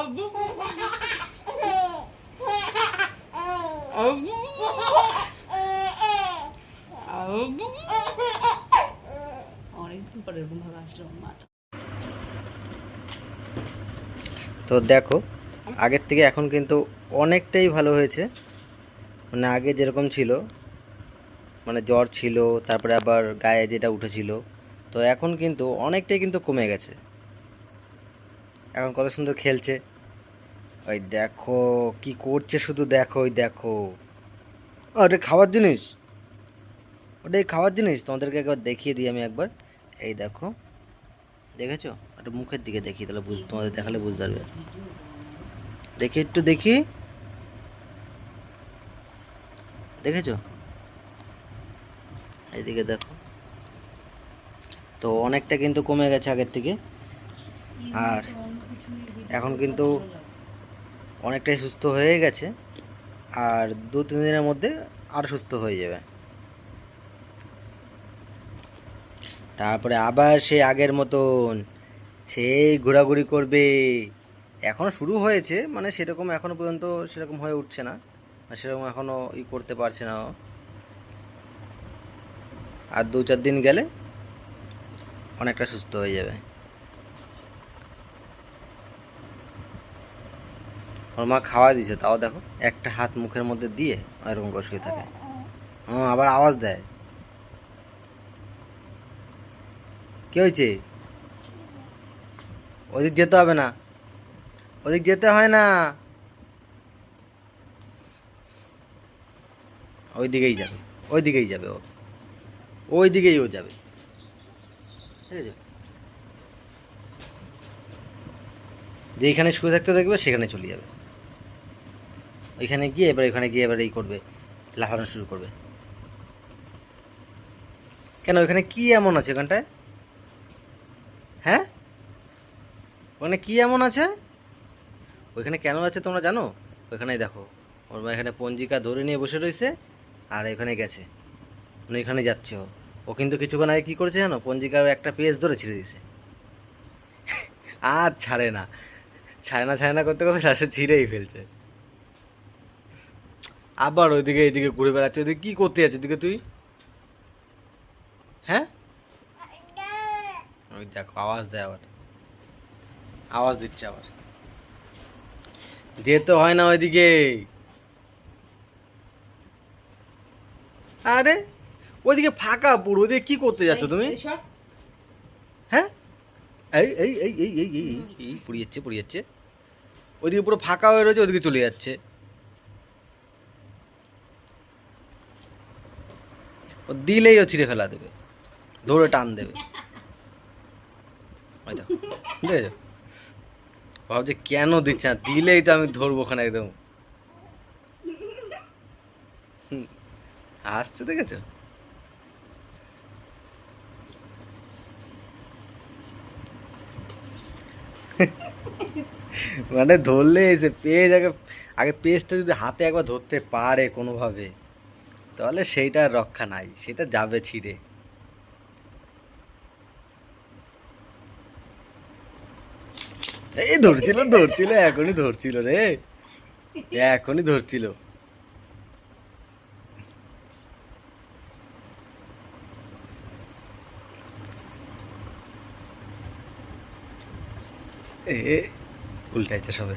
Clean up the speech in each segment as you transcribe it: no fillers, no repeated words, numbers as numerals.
অনেকদিন পরে এরকম ভাবে আসলো মাঠ। তো দেখো আগের থেকে এখন কিন্তু অনেকটাই ভালো হয়েছে। মানে আগে যেরকম ছিল, মানে জ্বর ছিল, তারপরে আবার গায়ে যেটা উঠেছিল, তো এখন কিন্তু অনেকটাই কিন্তু কমে গেছে। এখন কত সুন্দর খেলছে। ওই দেখো কি করছে, শুধু দেখো, ওই দেখো। ওটা খাওয়ার জিনিস, ওটাই খাওয়ার জিনিস। তোমাদেরকে একবার দেখিয়ে দিই আমি একবার। এই দেখো, দেখেছো? ওটা মুখের দিকে দেখি, তাহলে তোমাদের দেখালে বুঝতে পারবে। দেখি, একটু দেখি, দেখেছো? এইদিকে দেখো। তো অনেকটা কিন্তু কমে গেছে আগের থেকে। আর এখন কিন্তু অনেকটাই সুস্থ হয়ে গেছে। আর 2-3 দিনের মধ্যে আরও সুস্থ হয়ে যাবে। তারপরে আবার সে আগের মতন সেই ঘোরাঘুরি করবে। এখনও শুরু হয়েছে, মানে সেরকম এখনও পর্যন্ত সেরকম হয়ে উঠছে না, সেরকম এখনও করতে পারছে না ও। আর 2-4 দিন গেলে অনেকটা সুস্থ হয়ে যাবে। ওর মা খাওয়া দিয়েছে, তাও দেখো একটা হাত মুখের মধ্যে দিয়ে এরকম করে শুয়ে থাকে। হ্যাঁ, আবার আওয়াজ দেয়। কি হয়েছে? ওদিক যেতে হবে না, ওদিক যেতে হয় না, ওই দিকেই যাবে, ওই দিকেই যাবে ও, ওই দিকেই ও যাবে, ঠিক আছে? যেইখানে শুয়ে থাকতে দেখবে সেখানে চলে যাবে। ওইখানে গিয়ে এবার ওইখানে গিয়ে এবার এই করবে, লাফানো শুরু করবে। কেন, ওইখানে কি এমন আছে ওখানটায়? হ্যাঁ, ওখানে কি এমন আছে? ওইখানে কেন আছে তোমরা জানো? ওইখানেই দেখো, ওর মা এখানে পঞ্জিকা ধরে নিয়ে বসে রয়েছে, আর এখানে গেছে, মানে এখানে যাচ্ছে ও। ও কিন্তু কিছুক্ষণ আগে কী করেছে জানো? পঞ্জিকার একটা পেজ ধরে ছিঁড়ে দিয়েছে। আর ছাড়ে না, ছাড়ে না, ছাড়ে না করতে করতে লাস্টে ছিঁড়েই ফেলছে। আবার ওইদিকে এইদিকে ঘুরে বেড়াচ্ছে। ওইদিকে কী করতে যাচ্ছে ওদিকে তুই? হ্যাঁ, ওই দেখো আওয়াজ দেয় আবার, আওয়াজ দিচ্ছে আবার। যেতে হয় না ওইদিকে। আরে ওইদিকে ফাঁকা পুরো, ওইদিকে কি করতে যাচ্ছ তুমি? হ্যাঁ, এই এই এই এই এই এই এই পড়ে যাচ্ছে, পড়ে যাচ্ছে। ওইদিকে পুরো ফাঁকা হয়ে রয়েছে, ওইদিকে চলে যাচ্ছে। ও দিলেই ও ছিঁড়ে ফেলা দেবে, ধরে টান দেবে। ওই দেখো, দেখেছো? ভাবছে কেন দিচ্ছে না, দিলেই তো আমি ধরবো ওখানে একদম। হাসছে, দেখেছো? মানে ধরলে এসে পেজ আগে, আগে পেজটা যদি হাতে একবার ধরতে পারে কোনোভাবে, তাহলে সেইটার রক্ষা নাই, সেটা যাবে ছিঁড়ে। এই ধরছিল, ধরছিল, এখনই ধরছিল রে, এখনই ধরছিল। এ উল্টাইছে সবে,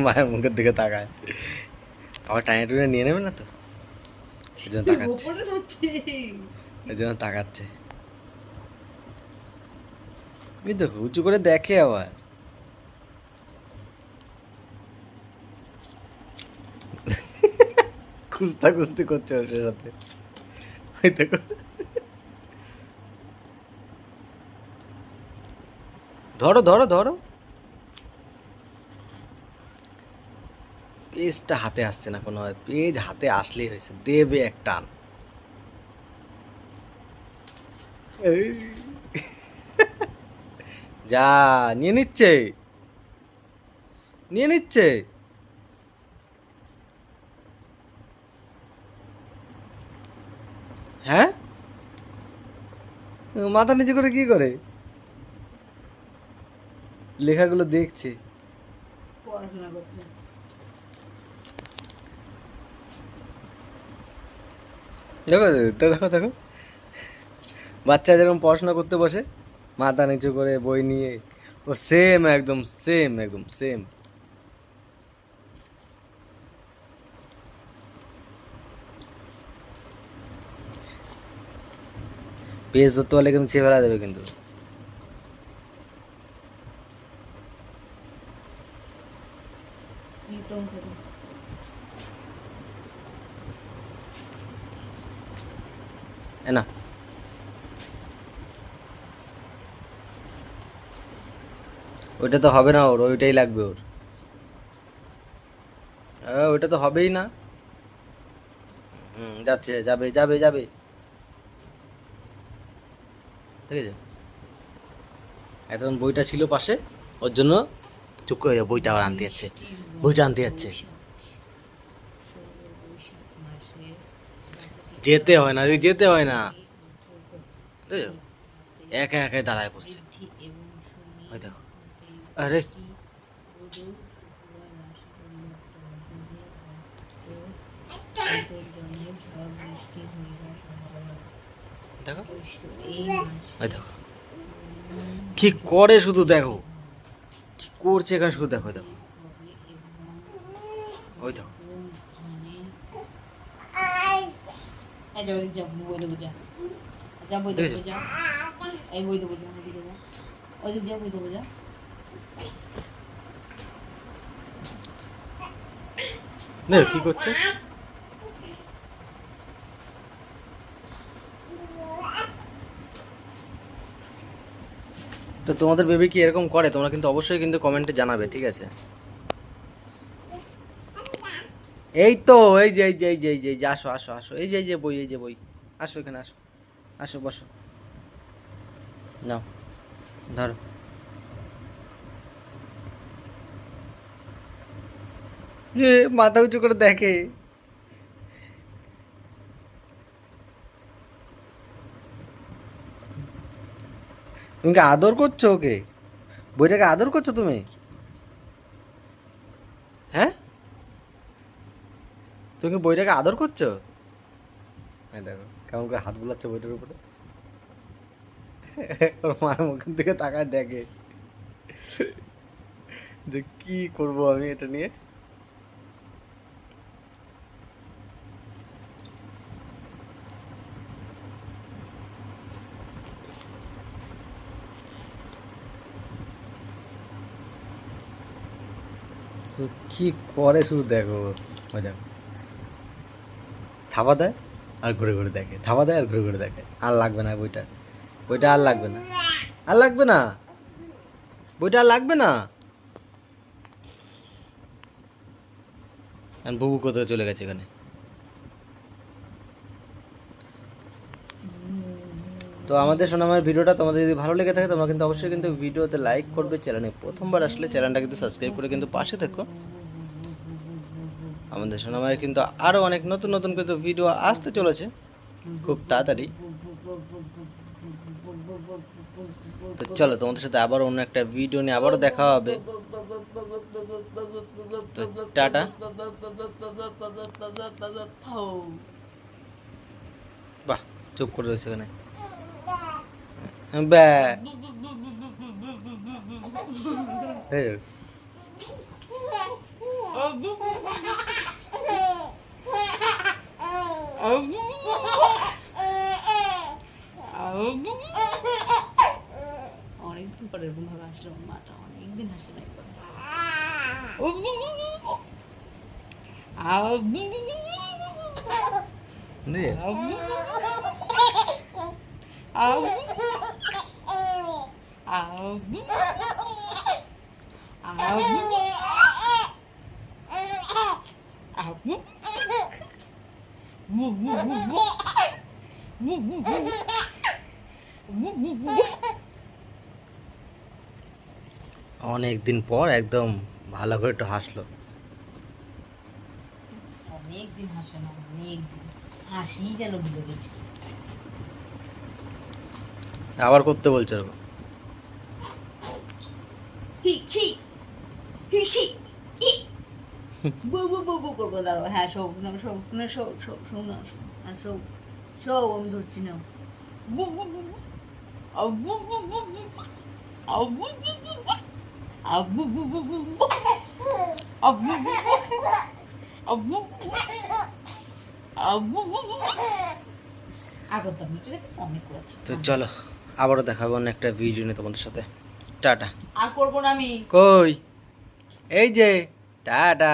মায়ের মুখের দিকে তাকায়। আবার টাইনে টুনে নিয়ে নেবে না তো, সেই জন্য তাকাচ্ছে, এই জন্য তাকাচ্ছে। এই দেখো উঁচু করে দেখে আবার। খুঁজতা খুঁজতি করছে ওর সাথে, ওই দেখো। ধরো ধরো ধরো, পেজটা হাতে আসছে না কোনো, পেজ হাতে আসলেই হয়েছে, দেবে এক টান। এই, যা নিয়ে নিচ্ছে, নিয়ে নিচ্ছে। হ্যাঁ, মাথা নিচে করে কি করে? লেখাগুলো দেখছে। পড়াশোনা করছে। দেখো দেখো দেখো, বাচ্চা যেরকম পড়াশোনা করতে বসে মাথা নিচু করে বই নিয়ে, ও সেম একদম সেম একদম সেম। পেজ ধরতে পারলে কিন্তু ছেড়ে ফেলা দেবে কিন্তু। না ওইটা তো হবে না, ওর ওইটাই লাগবে ওর। ওইটা তো হবেই না। যাচ্ছে, যাবে যাবে যাবে, ঠিক আছে। এখন বইটা ছিল পাশে, ওর জন্য চুপ করে বইটা আবার আনতে যাচ্ছে, বইটা আনতে যাচ্ছে। যেতে হয় না, যেতে হয় না, বুঝেছো? একা একাই দাঁড়ায় পড়ছে, ওই দেখো। আরে দেখো, ওই দেখো কি করে, শুধু দেখো কি করছে এখানে, শুধু দেখো দেখো, ওই দেখো। বই দেবো যা, যা বই দেবো যা, এই বই দেবো যা, ওদিকে যা, ওদিকে যা, বই দেবো যা। দেখো কি করছে। তো তোমাদের বেবি কি এরকম করে, তোমরা কিন্তু অবশ্যই কিন্তু কমেন্টে জানাবে, ঠিক আছে। এই তো এই যে এই যে এই যে এই যে এই যে, আসো আসো আসো, এই যে এই যে বই, এই যে বই, আসো এখানে আসো, আসো বসো, নাও ধরো। এ মাথা উঁচু করে দেখে। তুমি কি আদর করছো ওকে? বইটাকে আদর করছো তুমি? হ্যাঁ, তুমি কি বইটাকে আদর করছো? এই দেখো কেমন করে হাত বুলাচ্ছে বইটার উপরে। ওর মায়ের মুখের দিকে তাকায় দেখে যে কি করব আমি এটা নিয়ে। তো কি করে শুধু দেখো, ওই দেখো থাবা দেয় আর ঘুরে ঘুরে দেখে, থাবা দেয় আর ঘুরে ঘুরে দেখে। আর লাগবে না বইটা, বইটা আর লাগবে না, আর লাগবে না, বইটা আর লাগবে না। আর বুবু কোথাও চলে গেছে এখানে। তো আমাদের সোনামার ভিডিওটা তোমাদের যদি ভালো লেগে থাকে, তোমরা কিন্তু অবশ্যই কিন্তু ভিডিওতে লাইক করবে, চ্যানেলে প্রথমবার আসলে চ্যানেলটা কিন্তু সাবস্ক্রাইব করে কিন্তু পাশে থেকো। আমাদের সোনামায়ের কিন্তু আরও অনেক নতুন নতুন কিন্তু ভিডিও আসতে চলেছে খুব তাড়াতাড়ি। তো চলো তোমাদের সাথে আবার অন্য একটা ভিডিও নিয়ে আবারও দেখা হবে। তো টাটা। বাহ, চুপ করে রয়েছে এখানে। ব্যা অনেকদিন পরে এরকম ভাবে আসলো মাটা, অনেকদিন হাসে না একবার। অনেকদিন পর একদম ভালো করে একটু হাসলো। অনেকদিন হাসে না, অনেকদিন হাসি যেন ভুলে গেছে। আবার করতে বলছো এরকম? হি হি হি হি হি বু বু বু বু করবো দাঁড়াও হ্যাঁ শো না শো না শো শো শো না হ্যাঁ শো শো আমি ধরছি না বু বু বু বু আবু বু বু বু আবু বু বু বু আবু বু বু বু আবু বু আবু আবু আর করতাম না ঠিক আছে অনেক করেছি তো চলো আবারও দেখাবো অন্য একটা ভিডিও নিয়ে তোমাদের সাথে। টাটা। আর করবো না আমি কই এই যে টাটা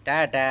টাটা।